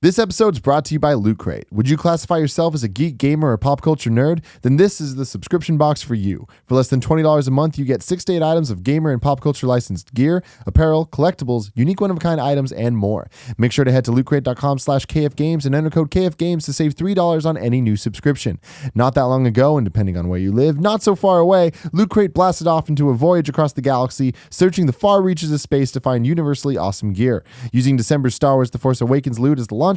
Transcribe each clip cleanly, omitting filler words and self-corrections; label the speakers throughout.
Speaker 1: This episode's brought to you by Loot Crate. Would you classify yourself as a geek, gamer, or pop culture nerd? Then this is the subscription box for you. For less than $20 a month, you get 6 to 8 items of gamer and pop culture licensed gear, apparel, collectibles, unique one-of-a-kind items, and more. Make sure to head to lootcrate.com/kfgames and enter code KFGames to save $3 on any new subscription. Not that long ago, and depending on where you live, not so far away, Loot Crate blasted off into a voyage across the galaxy, searching the far reaches of space to find universally awesome gear. Using December's Star Wars The Force Awakens loot as the launchpad,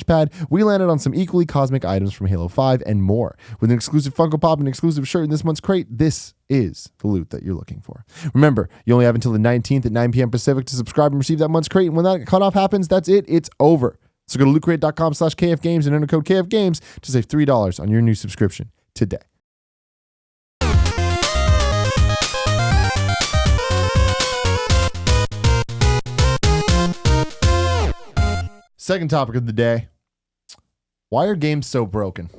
Speaker 1: we landed on some equally cosmic items from Halo 5 and more. With an exclusive Funko Pop and exclusive shirt in this month's crate, this is the loot that you're looking for. Remember, you only have until the 19th at 9 p.m. Pacific to subscribe and receive that month's crate, and when that cutoff happens, that's it. It's over. So go to lootcrate.com/kfgames and enter code KFGames to save $3 on your new subscription today. Second topic of the day. Why are games so broken?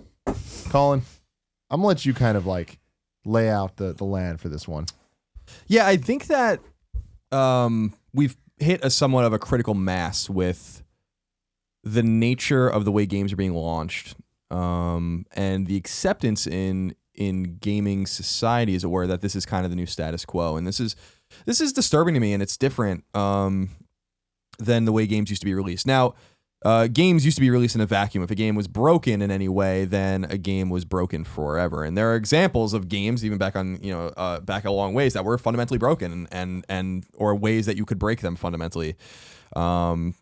Speaker 1: Colin, I'm going to let you kind of like lay out the land for this one.
Speaker 2: Yeah, I think that we've hit a somewhat of a critical mass with the nature of the way games are being launched, and the acceptance in gaming society is aware that this is kind of the new status quo, and this is disturbing to me, and it's different than the way games used to be released. Now, games used to be released in a vacuum. If a game was broken in any way, then a game was broken forever. And there are examples of games, even back on back a long ways, that were fundamentally broken, and or ways that you could break them fundamentally. And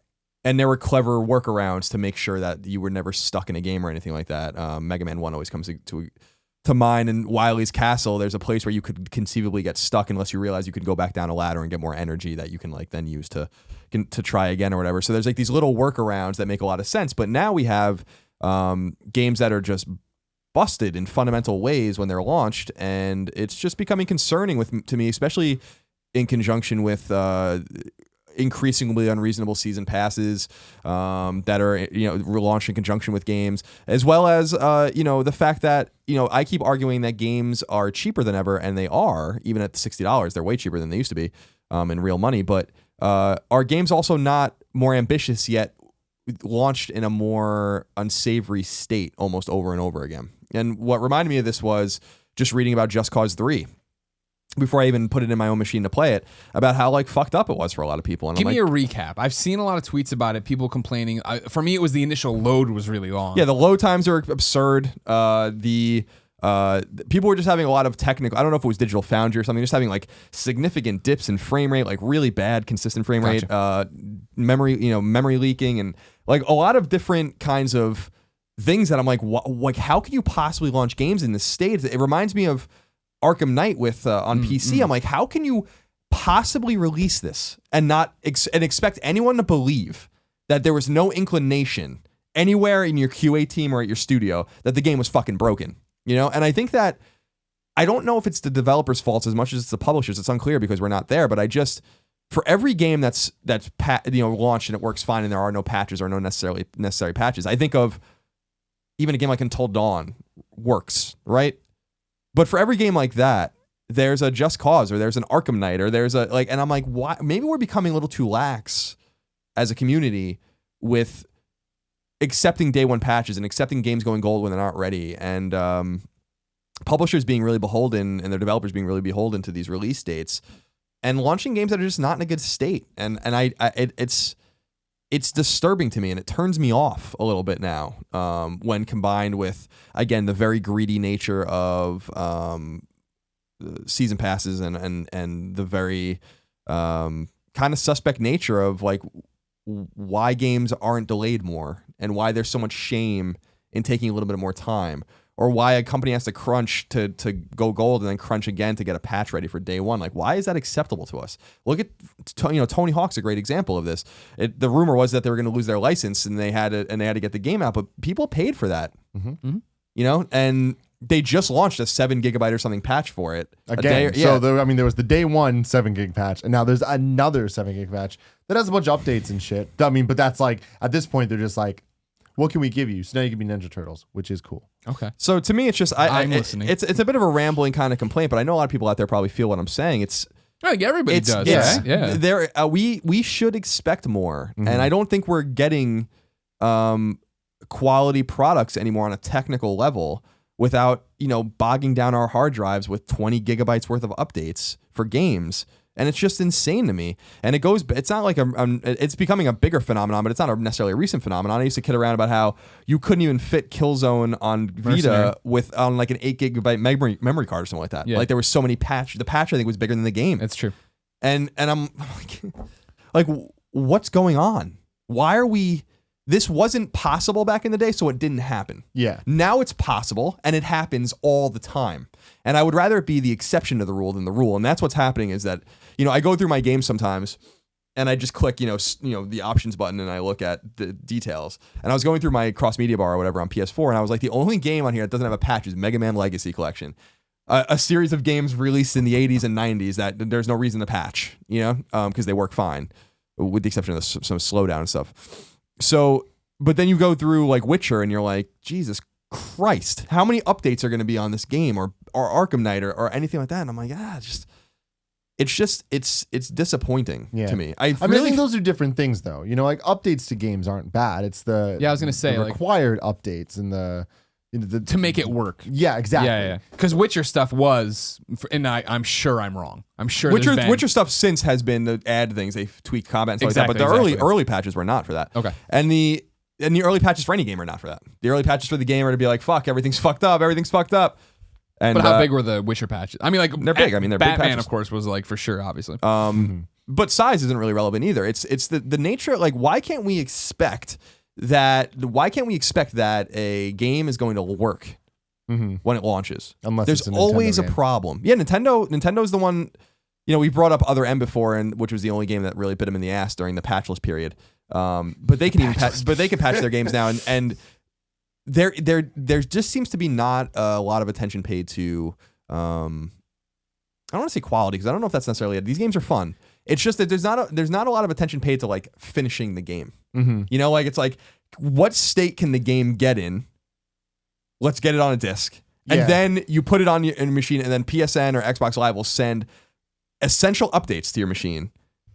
Speaker 2: there were clever workarounds to make sure that you were never stuck in a game or anything like that. Mega Man 1 always comes to mind. In Wily's Castle, there's a place where you could conceivably get stuck unless you realize you could go back down a ladder and get more energy that you can like then use to try again or whatever. So there's like these little workarounds that make a lot of sense. But now we have games that are just busted in fundamental ways when they're launched, and it's just becoming concerning to me, especially in conjunction with increasingly unreasonable season passes that are relaunched in conjunction with games, as well as the fact that I keep arguing that games are cheaper than ever, and they are. Even at $60, they're way cheaper than they used to be in real money. But are games also not more ambitious yet launched in a more unsavory state almost over and over again? And what reminded me of this was just reading about Just Cause 3 before I even put it in my own machine to play it, about how like fucked up it was for a lot of people. And
Speaker 3: Give me a recap. I've seen a lot of tweets about it, people complaining. For me, it was the initial load was really long.
Speaker 2: Yeah, the load times are absurd. People were just having a lot of technical, I don't know if it was Digital Foundry or something, just having like significant dips in frame rate, like really bad consistent frame rate, memory leaking, and like a lot of different kinds of things that I'm like, how can you possibly launch games in this state? It reminds me of Arkham Knight with on PC. I'm like, how can you possibly release this and not expect anyone to believe that there was no inclination anywhere in your QA team or at your studio that the game was fucking broken? And I think that, I don't know if it's the developers' faults as much as it's the publishers. It's unclear because we're not there. But for every game that's launched and it works fine and there are no patches or no necessary patches, I think of even a game like Until Dawn works, right? But for every game like that, there's a Just Cause or there's an Arkham Knight or there's and I'm like, why? Maybe we're becoming a little too lax as a community with accepting day one patches and accepting games going gold when they're not ready, and publishers being really beholden and their developers being really beholden to these release dates and launching games that are just not in a good state. And it's disturbing to me, and it turns me off a little bit now when combined with, again, the very greedy nature of season passes and the very kind of suspect nature of like why games aren't delayed more and why there's so much shame in taking a little bit more time, or why a company has to crunch to go gold and then crunch again to get a patch ready for day one. Like, why is that acceptable to us? Look at Tony Hawk's a great example of this. The rumor was that they were going to lose their license and they had to get the game out, but people paid for that. And they just launched a 7 GB or something patch for it
Speaker 1: again. So there was the day one 7 gig patch, and now there's another 7 gig patch that has a bunch of updates and shit. I mean, but that's like, at this point they're just like, what can we give you? So now you can be Ninja Turtles, which is cool.
Speaker 3: Okay.
Speaker 2: So to me, it's just
Speaker 3: I'm listening.
Speaker 2: It's a bit of a rambling kind of complaint, but I know a lot of people out there probably feel what I'm saying.
Speaker 3: Like everybody does.
Speaker 2: Yeah. We should expect more, and I don't think we're getting quality products anymore on a technical level without, bogging down our hard drives with 20 gigabytes worth of updates for games. And it's just insane to me. And it's not like it's becoming a bigger phenomenon, but it's not necessarily a recent phenomenon. I used to kid around about how you couldn't even fit Killzone on Vita on like an 8 gigabyte memory card or something like that. Yeah. Like there were so many patches. The patch I think was bigger than the game.
Speaker 3: That's true.
Speaker 2: And I'm like, what's going on? Why are we? This wasn't possible back in the day, so it didn't happen.
Speaker 1: Yeah.
Speaker 2: Now it's possible, and it happens all the time. And I would rather it be the exception to the rule than the rule. And that's what's happening is that, I go through my games sometimes, and I just click, the options button, and I look at the details. And I was going through my cross media bar or whatever on PS4, and I was like, the only game on here that doesn't have a patch is Mega Man Legacy Collection. A series of games released in the 80s and 90s that there's no reason to patch, because they work fine, with the exception of some slowdown and stuff. So, but then you go through like Witcher and you're like, Jesus Christ, how many updates are going to be on this game or Arkham Knight or anything like that? And I'm like, it's disappointing to me.
Speaker 1: I think those are different things though. Like updates to games aren't bad. It's I was going to say required updates and
Speaker 3: to make it work.
Speaker 1: Yeah, exactly.
Speaker 3: Yeah. Because Witcher stuff was, and I'm sure I'm wrong. I'm sure
Speaker 2: Witcher stuff since has been to add things. They've tweaked combat and stuff like that. But the early patches were not for that.
Speaker 3: Okay.
Speaker 2: And the early patches for any game are not for that. The early patches for the game are to be like, fuck, everything's fucked up. And,
Speaker 3: but how big were the Witcher patches? I mean, like
Speaker 2: they're big. I mean, they're
Speaker 3: Batman,
Speaker 2: big patches.
Speaker 3: of course, was like for sure, obviously.
Speaker 2: But size isn't really relevant either. It's the nature. Like, why can't we expect that a game is going to work when it launches?
Speaker 1: Unless
Speaker 2: there's always a problem. Yeah, Nintendo's the one. We brought up Other M before, and which was the only game that really bit them in the ass during the patchless period. But they can patch their games now, and there just seems to be not a lot of attention paid to. I don't want to say quality because I don't know if that's necessarily it. These games are fun. It's just that there's not a lot of attention paid to like finishing the game. Like it's like, what state can the game get in? Let's get it on a disc. And then you put it on your machine, and then PSN or Xbox Live will send essential updates to your machine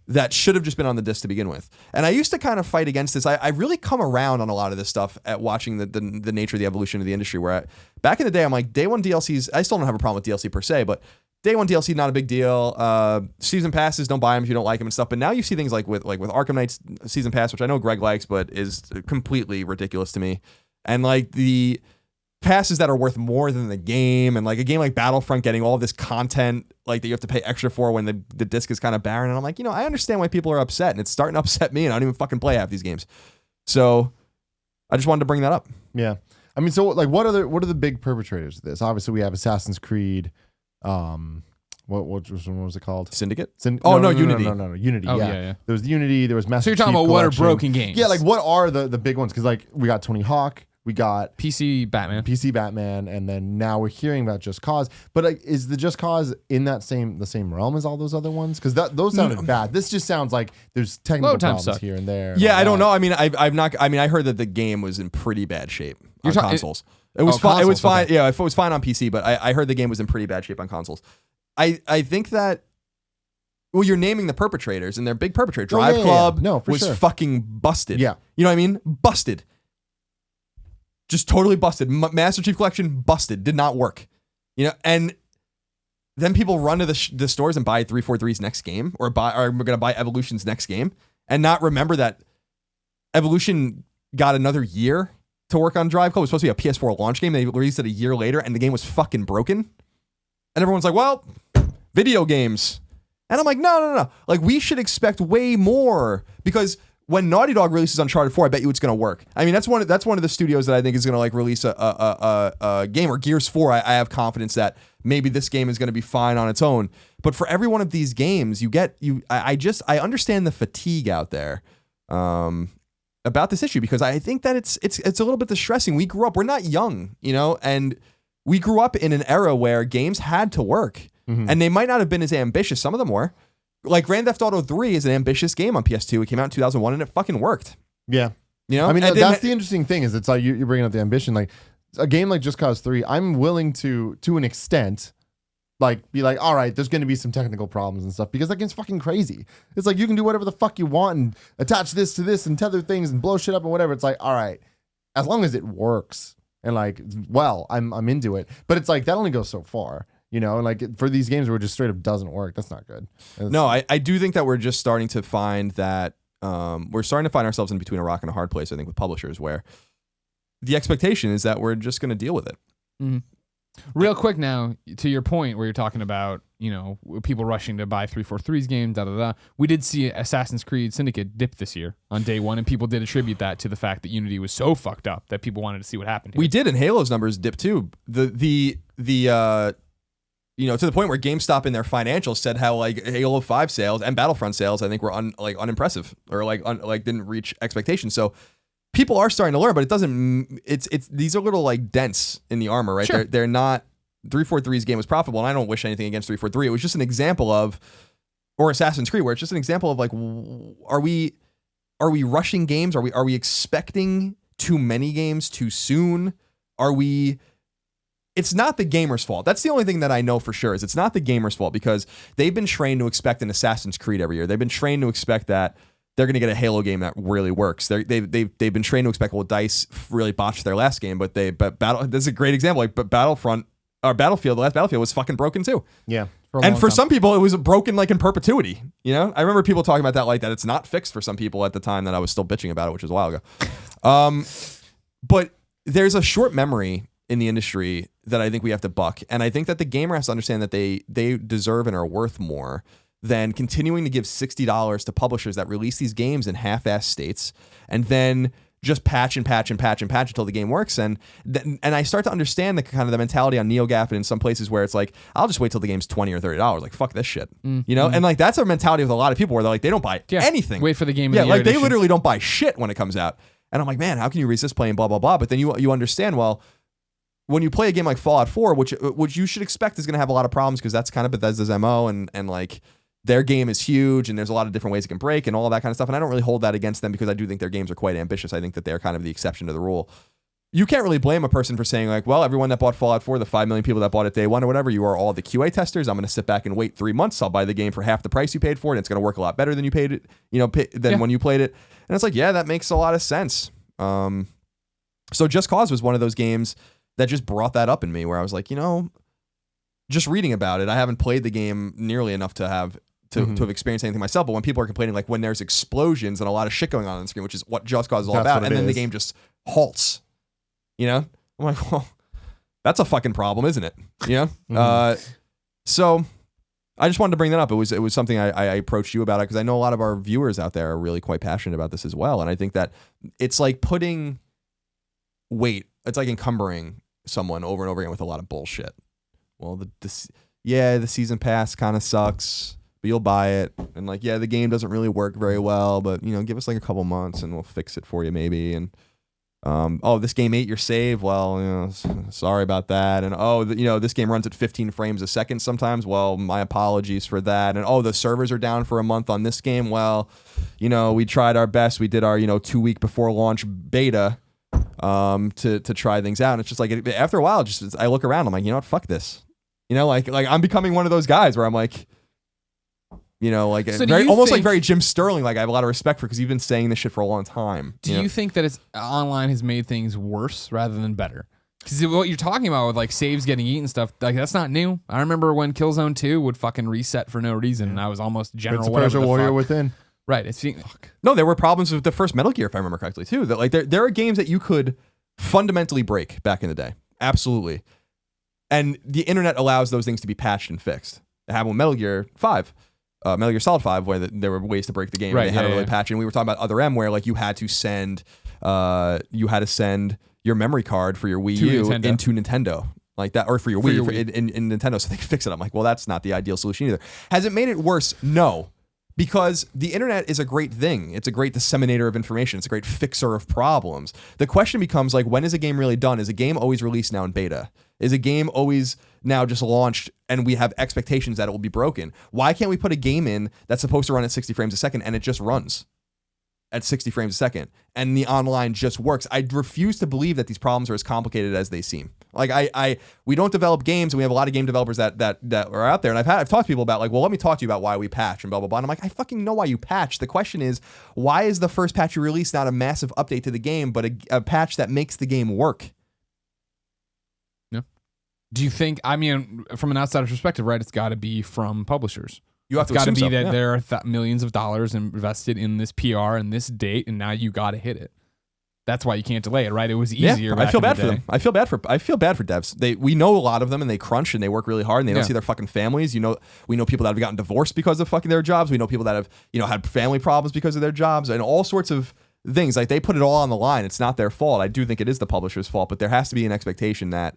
Speaker 2: that should have just been on the disc to begin with. And I used to kind of fight against this. I really come around on a lot of this stuff at watching the nature of the evolution of the industry, where back in the day, I'm like, day one DLCs, I still don't have a problem with DLC per se, but day one DLC, not a big deal. Season passes, don't buy them if you don't like them and stuff. But now you see things like with Arkham Knight's season pass, which I know Greg likes, but is completely ridiculous to me. And like the passes that are worth more than the game, and like a game like Battlefront getting all this content like that you have to pay extra for when the disc is kind of barren. And I'm like, I understand why people are upset, and it's starting to upset me, and I don't even fucking play half these games. So I just wanted to bring that up.
Speaker 1: Yeah. I mean, so like what are the big perpetrators of this? Obviously we have Assassin's Creed. What was it called?
Speaker 2: Syndicate?
Speaker 1: Unity. No, Unity.
Speaker 3: Oh,
Speaker 1: yeah. There was Unity. There was Master
Speaker 3: So you're talking
Speaker 1: Chief
Speaker 3: about
Speaker 1: Collection.
Speaker 3: what are broken games?
Speaker 1: Yeah, like what are the big ones? Because like we got Tony Hawk, we got
Speaker 3: PC Batman, and then now we're hearing about Just Cause. But like, is the Just Cause in the same realm as all those other ones? Because those sounded bad. This just sounds like there's technical problems here and there.
Speaker 2: Yeah, I don't know. I mean, I heard that the game was in pretty bad shape on consoles. It was fine. It was fine. Okay. Yeah, it was fine on PC, but I heard the game was in pretty bad shape on consoles. I think that, well, you're naming the perpetrators, and they're big perpetrators. Drive Club was fucking busted.
Speaker 1: Yeah.
Speaker 2: You know what I mean? Busted. Just totally busted. Master Chief Collection, busted. Did not work. And then people run to the stores and buy 343's next game, or we're going to buy Evolution's next game, and not remember that Evolution got another year to work on Drive Club. It was supposed to be a PS4 launch game. They released it a year later, and the game was fucking broken. And everyone's like, well, video games. And I'm like, no. Like, we should expect way more, because when Naughty Dog releases Uncharted 4, I bet you it's going to work. I mean, that's one of the studios that I think is going to like release a game, or Gears 4. I have confidence that maybe this game is going to be fine on its own. But for every one of these games, I understand the fatigue out there about this issue, because I think that it's a little bit distressing. We're not young, and we grew up in an era where games had to work, and they might not have been as ambitious. Some of them were. Like Grand Theft Auto 3 is an ambitious game on PS2. It came out in 2001, and it fucking worked.
Speaker 1: Yeah. I mean, that's the interesting thing, is it's like you're bringing up the ambition. Like a game like Just Cause 3, I'm willing to an extent, like be like, all right, there's going to be some technical problems and stuff, because that game's fucking crazy. It's like you can do whatever the fuck you want and attach this to this and tether things and blow shit up and whatever. It's like, all right,
Speaker 3: as long as it works and like, well, I'm into it. But it's like that only goes so far. Like for these games where it just straight up doesn't work, that's not good.
Speaker 2: No, I do think that we're just starting to find that we're starting to find ourselves in between a rock and a hard place, I think, with publishers where the expectation is that we're just going to deal with it.
Speaker 4: Mm-hmm. Real quick now, to your point where you're talking about, people rushing to buy 343's game, we did see Assassin's Creed Syndicate dip this year on day one, and people did attribute that to the fact that Unity was so fucked up that people wanted to see what happened here.
Speaker 2: We did, and Halo's numbers dipped too. The to the point where GameStop in their financials said how like Halo 5 sales and Battlefront sales, I think, were unimpressive or didn't reach expectations. So people are starting to learn, but it doesn't. It's these are little like dents in the armor, right?
Speaker 4: Sure.
Speaker 2: They're not. 343's game was profitable, and I don't wish anything against 343. It was just an example of, or Assassin's Creed, where it's just an example of like, are we rushing games? Are we expecting too many games too soon? It's not the gamer's fault. That's the only thing that I know for sure is it's not the gamer's fault because they've been trained to expect an Assassin's Creed every year. They've been trained to expect that they're going to get a Halo game that really works. They've been trained to expect, well, DICE really botched their last game, but this is a great example. Like, but Battlefield, the last Battlefield was fucking broken too.
Speaker 3: Yeah.
Speaker 2: For some people, it was broken like in perpetuity. I remember people talking about that like that. It's not fixed for some people at the time that I was still bitching about it, which was a while ago. But there's a short memory in the industry that I think we have to buck. And I think that the gamer has to understand that they deserve and are worth more than continuing to give $60 to publishers that release these games in half-ass states and then just patch until the game works. And I start to understand the kind of the mentality on NeoGAF and in some places where it's like, I'll just wait till the game's $20 or $30. Like, fuck this shit. And like that's a mentality with a lot of people where they're like, they don't buy anything.
Speaker 4: Wait for the game.
Speaker 2: Yeah, like they literally don't buy shit when it comes out. And I'm like, man, how can you resist playing blah, blah, blah? But then you understand, well, when you play a game like Fallout 4, which you should expect is going to have a lot of problems because that's kind of Bethesda's MO and like their game is huge and there's a lot of different ways it can break and all that kind of stuff. And I don't really hold that against them because I do think their games are quite ambitious. I think that they're kind of the exception to the rule. You can't really blame a person for saying like, well, everyone that bought Fallout 4, the 5 million people that bought it day one or whatever, you are all the QA testers. I'm going to sit back and wait 3 months. I'll buy the game for half the price you paid for it. And it's going to work a lot better than you paid it, when you played it. And it's like, yeah, that makes a lot of sense. So Just Cause was one of those games that just brought that up in me where I was like, just reading about it, I haven't played the game nearly enough to have experienced anything myself. But when people are complaining, like when there's explosions and a lot of shit going on the screen, which is what Just Cause is all about, and then the game just halts, I'm like, well, that's a fucking problem, isn't it? So I just wanted to bring that up. It was something I approached you about it because I know a lot of our viewers out there are really quite passionate about this as well. And I think that it's like putting weight. It's like encumbering someone over and over again with a lot of bullshit. Well, the season pass kind of sucks, but you'll buy it. And like, yeah, the game doesn't really work very well, but give us like a couple months and we'll fix it for you maybe. And this game ate your save. Well, sorry about that. And this game runs at 15 frames a second sometimes. Well, my apologies for that. And the servers are down for a month on this game. Well, we tried our best. We did our 2 week before launch beta to try things out. And it's just like after a while, I look around, I'm like, you know what, fuck this. Like I'm becoming one of those guys where I'm like, almost like very Jim Sterling. Like I have a lot of respect for because you've been saying this shit for a long time.
Speaker 4: Do you think that it's online has made things worse rather than better? Because what you're talking about with like saves getting eaten and stuff, like that's not new. I remember when Killzone 2 would fucking reset for no reason, and I was almost general whatever the
Speaker 3: Warrior
Speaker 4: fuck.
Speaker 3: Within.
Speaker 4: Right.
Speaker 2: No, there were problems with the first Metal Gear, if I remember correctly, too. That like there are games that you could fundamentally break back in the day. Absolutely. And the internet allows those things to be patched and fixed. It happened with Metal Gear 5. Metal Gear Solid 5, where there were ways to break the game. Right, and they had to really patch it. And we were talking about Other M, where like you had to send your memory card for your Wii U into Nintendo. Like that, or for your Wii. In Nintendo, so they could fix it. I'm like, well, that's not the ideal solution either. Has it made it worse? No. Because the internet is a great thing. It's a great disseminator of information. It's a great fixer of problems. The question becomes like, when is a game really done? Is a game always released now in beta? Is a game always now just launched and we have expectations that it will be broken? Why can't we put a game in that's supposed to run at 60 frames a second and it just runs at 60 frames a second and the online just works? I refuse to believe that these problems are as complicated as they seem. Like we don't develop games, and we have a lot of game developers that are out there. And I've talked to people about like, well, let me talk to you about why we patch and blah blah blah. And I'm like, I fucking know why you patch. The question is, why is the first patch you release not a massive update to the game, but a patch that makes the game work?
Speaker 4: Yeah. Do you think? I mean, from an outsider's perspective, right? It's got to be from publishers.
Speaker 2: You have to
Speaker 4: got to be
Speaker 2: so.
Speaker 4: that there are millions of dollars invested in this PR and this date, and now you got to hit it. That's why you can't delay it, right? It was easier.
Speaker 2: I feel bad for them. I feel bad for devs. We know a lot of them, and they crunch and they work really hard, and they don't see their fucking families. We know people that have gotten divorced because of fucking their jobs. We know people that have had family problems because of their jobs, and all sorts of things. Like they put it all on the line. It's not their fault. I do think it is the publisher's fault, but there has to be an expectation that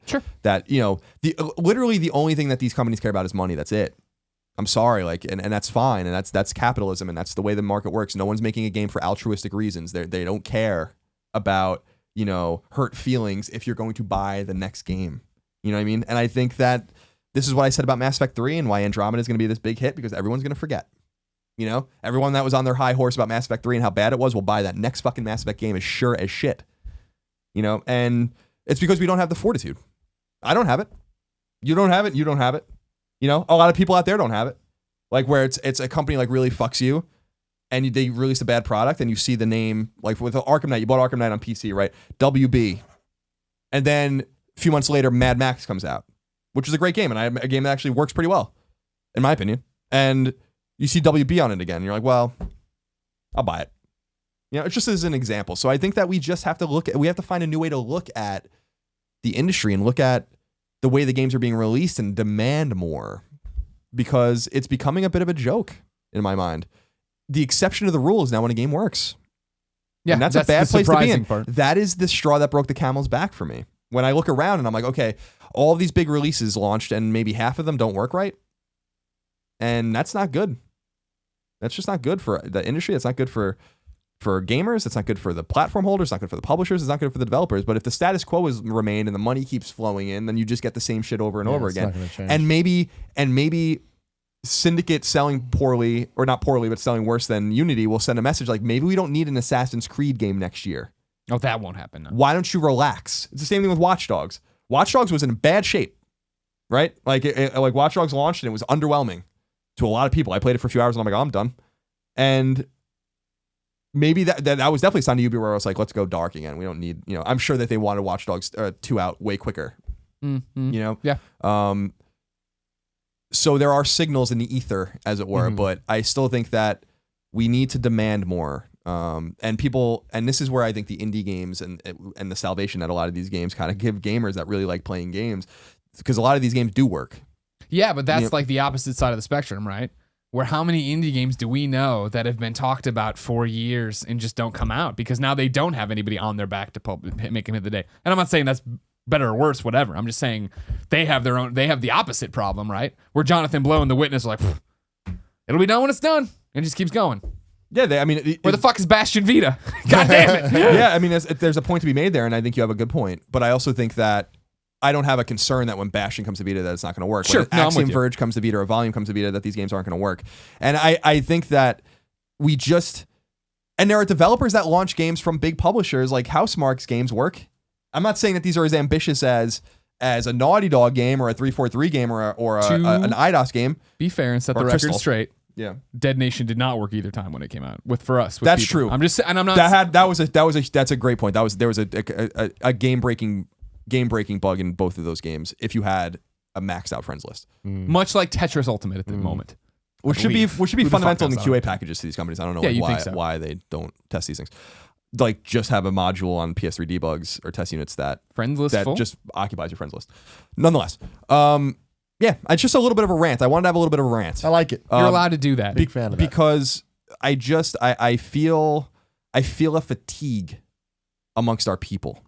Speaker 2: literally the only thing that these companies care about is money. That's it. I'm sorry, and that's fine, and that's capitalism, and that's the way the market works. No one's making a game for altruistic reasons. They don't care about hurt feelings if you're going to buy the next game. You know what I mean? And I think that this is what I said about Mass Effect 3 and why Andromeda is going to be this big hit, because everyone's going to forget. Everyone that was on their high horse about Mass Effect 3 and how bad it was will buy that next fucking Mass Effect game as sure as shit. And it's because we don't have the fortitude. I don't have it. You don't have it. You don't have it. A lot of people out there don't have it. Like where it's a company like really fucks you, and they release a bad product, and you see the name, like with Arkham Knight, you bought Arkham Knight on PC, right? WB. And then a few months later, Mad Max comes out, which is a great game, and a game that actually works pretty well, in my opinion. And you see WB on it again, and you're like, well, I'll buy it. It's just as an example. So I think that we just have to we have to find a new way to look at the industry and look at the way the games are being released and demand more, because it's becoming a bit of a joke in my mind. The exception to the rule is now when a game works. Yeah, and that's a bad place to be in. Part. That is the straw that broke the camel's back for me. When I look around and I'm like, okay, all these big releases launched and maybe half of them don't work right. And that's not good. That's just not good for the industry. It's not good for gamers. It's not good for the platform holders. It's not good for the publishers. It's not good for the developers. But if the status quo has remained and the money keeps flowing in, then you just get the same shit over and over again. And maybe Syndicate selling poorly, or not poorly, but selling worse than Unity will send a message like, maybe we don't need an Assassin's Creed game next year.
Speaker 4: Oh, that won't happen. No.
Speaker 2: Why don't you relax? It's the same thing with Watch Dogs. Watch Dogs was in bad shape, right? Like Watch Dogs launched and it was underwhelming to a lot of people. I played it for a few hours and I'm like, oh, I'm done. And maybe that was definitely a sign to Ubi where I was like, let's go dark again. We don't need, I'm sure that they wanted Watch Dogs 2 out way quicker.
Speaker 4: Mm-hmm. Yeah.
Speaker 2: So there are signals in the ether, as it were, but I still think that we need to demand more. And this is where I think the indie games and the salvation that a lot of these games kind of give gamers that really like playing games, because a lot of these games do work.
Speaker 4: Yeah, but that's like the opposite side of the spectrum, right? Where how many indie games do we know that have been talked about for years and just don't come out because now they don't have anybody on their back to make them hit the day. And I'm not saying that's better or worse, whatever. I'm just saying they have the opposite problem, right? Where Jonathan Blow and The Witness are like, it'll be done when it's done. And it just keeps going.
Speaker 2: Yeah,
Speaker 4: where the fuck is Bastion Vita? God damn it.
Speaker 2: Yeah, I mean, there's a point to be made there, and I think you have a good point. But I also think that I don't have a concern that when Bastion comes to Vita that it's not going to work.
Speaker 4: Sure,
Speaker 2: when Axiom Verge comes to Vita or Volume comes to Vita that these games aren't going to work. And I think that and there are developers that launch games from big publishers, like Housemarque's games work. I'm not saying that these are as ambitious as a Naughty Dog game or a 343 game or an IDOS game.
Speaker 4: Be fair and set the record straight.
Speaker 2: Yeah,
Speaker 4: Dead Nation did not work either time when it came out. For us,
Speaker 2: that's true.
Speaker 4: I'm just, and I'm not.
Speaker 2: That's a great point. There was a game breaking bug in both of those games. If you had a maxed out friends list,
Speaker 4: much like Tetris Ultimate at the moment,
Speaker 2: which should be fundamental in the QA packages to these companies. I don't know why they don't test these things. Like just have a module on PS3 debugs or test units that
Speaker 4: friends list
Speaker 2: that
Speaker 4: full?
Speaker 2: Just occupies your friends list. Nonetheless, yeah, it's just a little bit of a rant. I wanted to have a little bit of a rant.
Speaker 3: I like it.
Speaker 4: You're allowed to do that.
Speaker 3: Big fan of that.
Speaker 2: Because I feel a fatigue amongst our people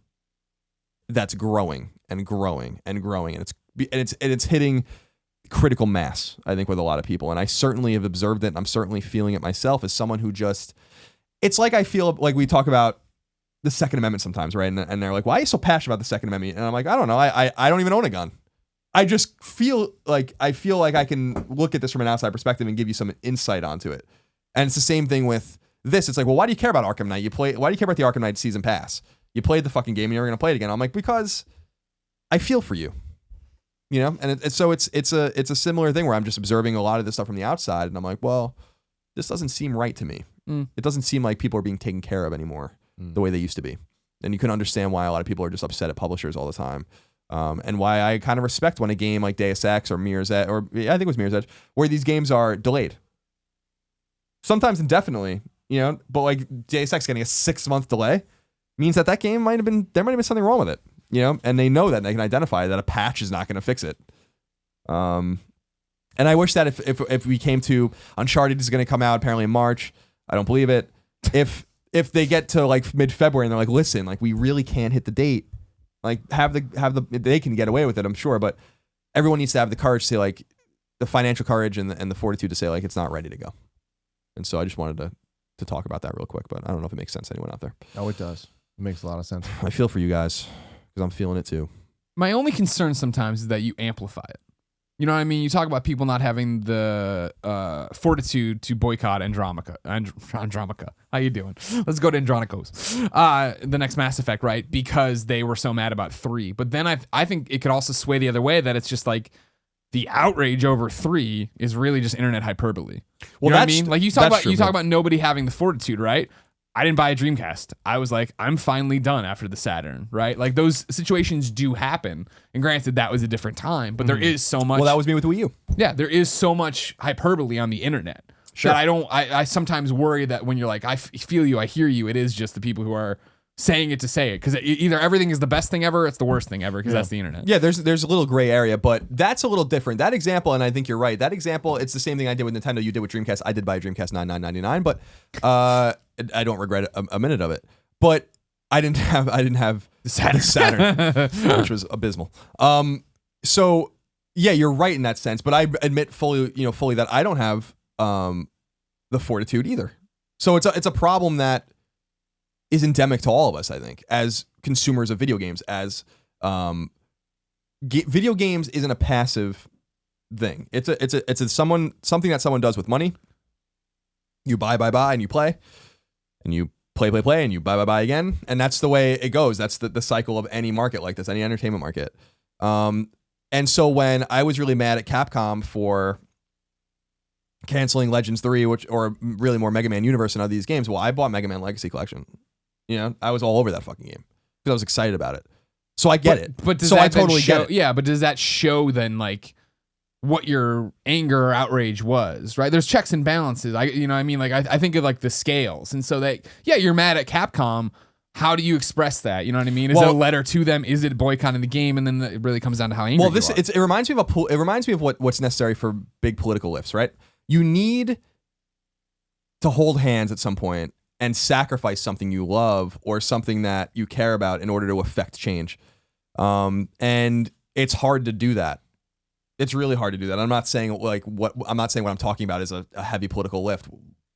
Speaker 2: that's growing and growing and growing, and it's hitting critical mass, I think, with a lot of people. And I certainly have observed it, and I'm certainly feeling it myself as someone who just, it's like I feel like we talk about the Second Amendment sometimes, right? And they're like, why are you so passionate about the Second Amendment? And I'm like, I don't know. I don't even own a gun. I just feel like I can look at this from an outside perspective and give you some insight onto it. And it's the same thing with this. It's like, well, why do you care about Arkham Knight? Why do you care about the Arkham Knight season pass? You played the fucking game and you're going to play it again. I'm like, because I feel for you. You know, and so it's a similar thing where I'm just observing a lot of this stuff from the outside, and I'm like, well, this doesn't seem right to me. It doesn't seem like people are being taken care of anymore the way they used to be, and you can understand why a lot of people are just upset at publishers all the time, and why I kind of respect when a game like Deus Ex or Mirror's Edge, or I think it was Mirror's Edge, where these games are delayed, sometimes indefinitely. You know, but like Deus Ex getting a 6-month delay means that game might have been something wrong with it. You know, and they know that, and they can identify that a patch is not going to fix it. And I wish that if we came to Uncharted is going to come out apparently in March, I don't believe it. If they get to like mid-February and they're like, listen, like we really can't hit the date, like they can get away with it, I'm sure, but everyone needs to have the courage to say, like, the financial courage and the fortitude to say, like, it's not ready to go. And so I just wanted to talk about that real quick, but I don't know if it makes sense to anyone out there.
Speaker 3: Oh, it does. It makes a lot of sense.
Speaker 2: I feel for you guys, because I'm feeling it too.
Speaker 4: My only concern sometimes is that you amplify it. You know what I mean? You talk about people not having the fortitude to boycott Andromica. How you doing? Let's go to Andronicos. The next Mass Effect, right? Because they were so mad about 3. But then I think it could also sway the other way, that it's just like the outrage over 3 is really just internet hyperbole. You know what I mean? Like you talk about nobody having the fortitude, right? I didn't buy a Dreamcast. I was like, I'm finally done after the Saturn, right? Like those situations do happen. And granted, that was a different time, but there is so much.
Speaker 2: Well, that was me with the Wii U.
Speaker 4: Yeah, there is so much hyperbole on the internet.
Speaker 2: Sure.
Speaker 4: That I sometimes worry that when you're like, I feel you, I hear you, it is just the people who are saying it to say it. Because either everything is the best thing ever, or it's the worst thing ever, because that's the internet.
Speaker 2: Yeah, there's a little gray area, but that's a little different. That example, and I think you're right, that example, it's the same thing I did with Nintendo, you did with Dreamcast. I did buy a Dreamcast $99.99, but I don't regret a minute of it. But I didn't have the Saturn, which was abysmal. So yeah, you're right in that sense, but I admit fully that I don't have the fortitude either. So it's a problem that is endemic to all of us, I think, as consumers of video games. As video games isn't a passive thing. It's something that someone does with money. You buy, and you play, and you play, and you buy again, and that's the way it goes. That's the cycle of any market like this, any entertainment market. And so when I was really mad at Capcom for canceling Legends 3, or really more Mega Man Universe and other these games, well, I bought Mega Man Legacy Collection. You know, I was all over that fucking game because I was excited about it. So I get it.
Speaker 4: But does
Speaker 2: so
Speaker 4: that
Speaker 2: I totally
Speaker 4: show,
Speaker 2: get it.
Speaker 4: Yeah, but does that show then like what your anger or outrage was, right? There's checks and balances. I think of like the scales. And so you're mad at Capcom. How do you express that? You know what I mean? Is it a letter to them? Is it boycotting the game? And then it really comes down to how angry you are.
Speaker 2: It reminds me of what's necessary for big political lifts, right? You need to hold hands at some point and sacrifice something you love or something that you care about in order to affect change. And it's hard to do that. It's really hard to do that. I'm not saying what I'm talking about is a heavy political lift.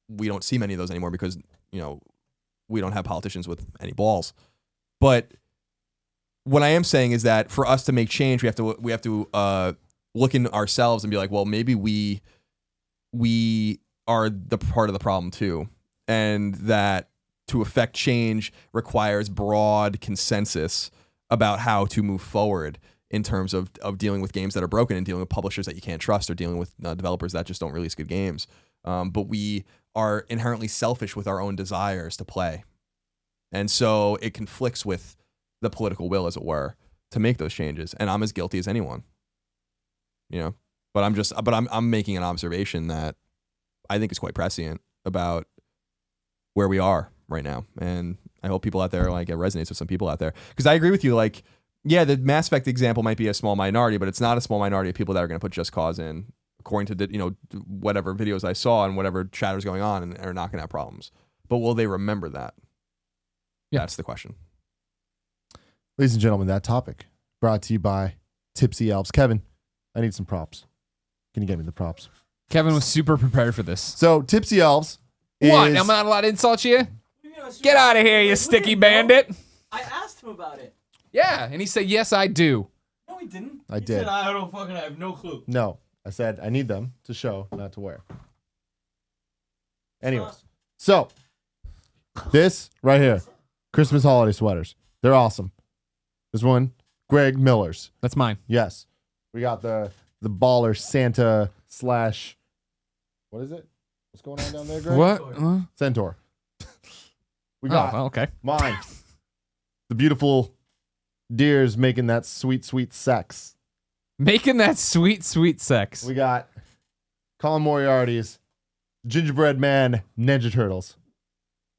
Speaker 2: We don't see many of those anymore because, we don't have politicians with any balls. But what I am saying is that for us to make change, we have to look in ourselves and be like, well, maybe we are the part of the problem too. And that to affect change requires broad consensus about how to move forward in terms of dealing with games that are broken and dealing with publishers that you can't trust or dealing with developers that just don't release good games. But we are inherently selfish with our own desires to play. And so it conflicts with the political will, as it were, to make those changes. And I'm as guilty as anyone, but I'm making an observation that I think is quite prescient about where we are right now. And I hope people out there, it resonates with some people out there. Because I agree with you, the Mass Effect example might be a small minority, but it's not a small minority of people that are going to put Just Cause in, according to the, whatever videos I saw and whatever chatter's going on, and are not going to have problems. But will they remember that? Yeah. That's the question.
Speaker 3: Ladies and gentlemen, that topic brought to you by Tipsy Elves. Kevin, I need some props. Can you get me the props?
Speaker 4: Kevin was super prepared for this.
Speaker 3: So Tipsy Elves is...
Speaker 4: What? I'm not allowed to insult you? Get out of here, you sticky bandit.
Speaker 5: I asked him about it.
Speaker 4: Yeah, and he said, yes, I do.
Speaker 5: No, he didn't.
Speaker 3: I
Speaker 5: He
Speaker 3: did.
Speaker 5: said, I have no clue.
Speaker 3: No, I said I need them to show, not to wear. Anyways, so this right here, Christmas holiday sweaters. They're awesome. There's one Greg Miller's.
Speaker 4: That's mine.
Speaker 3: Yes. We got the baller Santa / what is it? What's going on down there, Greg?
Speaker 4: What?
Speaker 3: Centaur. We got
Speaker 4: okay.
Speaker 3: mine. The beautiful deers making that sweet, sweet sex.
Speaker 4: Making that sweet, sweet sex.
Speaker 3: We got Colin Moriarty's Gingerbread Man Ninja Turtles.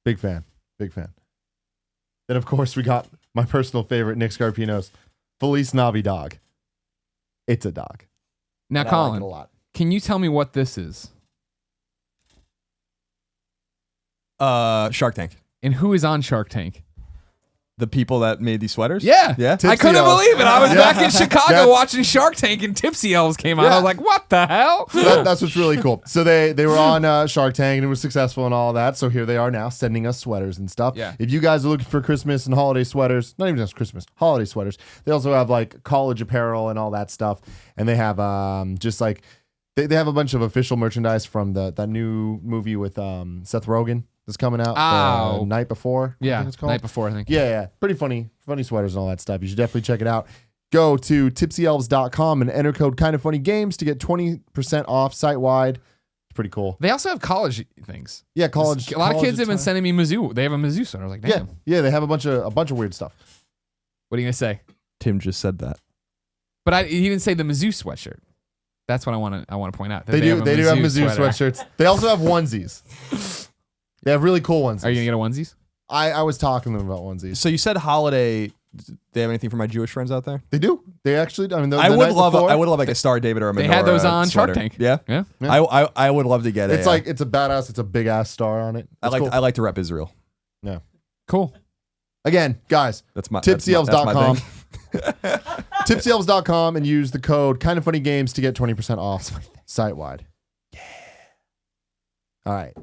Speaker 3: Big fan. Big fan. Then, of course, we got my personal favorite, Nick Scarpino's Felice Navi Dog. It's a dog.
Speaker 4: Now,
Speaker 3: And I like
Speaker 4: Colin,
Speaker 3: it a lot.
Speaker 4: can you tell me what this is?
Speaker 2: Shark Tank.
Speaker 4: And who is on Shark Tank?
Speaker 2: The people that made these sweaters?
Speaker 4: Yeah.
Speaker 2: Yeah.
Speaker 4: I
Speaker 3: Tipsy
Speaker 4: couldn't
Speaker 3: Elves.
Speaker 4: believe it. I was
Speaker 3: Yeah.
Speaker 4: back in Chicago
Speaker 3: That's-
Speaker 4: watching Shark Tank and Tipsy Elves came out.
Speaker 3: Yeah.
Speaker 4: I was like, what the hell?
Speaker 3: That's what's really cool. So they were on Shark Tank and it was successful and all that. So here they are now sending us sweaters and stuff.
Speaker 4: Yeah.
Speaker 3: If you guys are looking for Christmas and holiday sweaters, not even just Christmas, holiday sweaters, they also have like college apparel and all that stuff. And they have just like they have a bunch of official merchandise from that new movie with Seth Rogen that's coming out the night before. I
Speaker 4: Yeah.
Speaker 3: think it's called.
Speaker 4: Night before, I think.
Speaker 3: Yeah. Pretty funny sweaters and all that stuff. You should definitely check it out. Go to tipsyelves.com and enter code KindofFunnyGames to get 20% off site-wide. It's pretty cool.
Speaker 4: They also have college things.
Speaker 3: Yeah, college.
Speaker 4: A lot of
Speaker 3: college
Speaker 4: kids have been
Speaker 3: attire.
Speaker 4: sending me Mizzou. They have a Mizzou sweater. I was like, damn.
Speaker 3: Yeah, they have a bunch of weird stuff.
Speaker 4: What are you going to say?
Speaker 2: Tim just said that.
Speaker 4: But he didn't say the Mizzou sweatshirt. That's what I want to point out. that
Speaker 3: They do have Mizzou
Speaker 4: sweater.
Speaker 3: sweatshirts. They also have onesies. They have really cool onesies.
Speaker 4: Are you going to get a onesie?
Speaker 3: I was talking to them about onesies.
Speaker 2: So you said holiday. Do they have anything for my Jewish friends out there?
Speaker 3: They do. They actually. I mean,
Speaker 2: I would love like a Star David or a
Speaker 4: They
Speaker 2: menorah
Speaker 4: had those on
Speaker 2: sweater.
Speaker 4: Shark Tank.
Speaker 2: Yeah.
Speaker 4: Yeah.
Speaker 3: Yeah.
Speaker 2: I would love to get it.
Speaker 3: It's like it's a badass. It's a big ass star on it.
Speaker 2: I
Speaker 3: It's
Speaker 2: like
Speaker 3: cool.
Speaker 2: I like to rep Israel.
Speaker 4: Cool.
Speaker 3: Again, guys,
Speaker 2: That's my
Speaker 3: tipsyelves.com.
Speaker 2: thing.
Speaker 3: tipsyelves.com and use the code KindofFunnyGames to get 20% off site wide. Yeah. All right.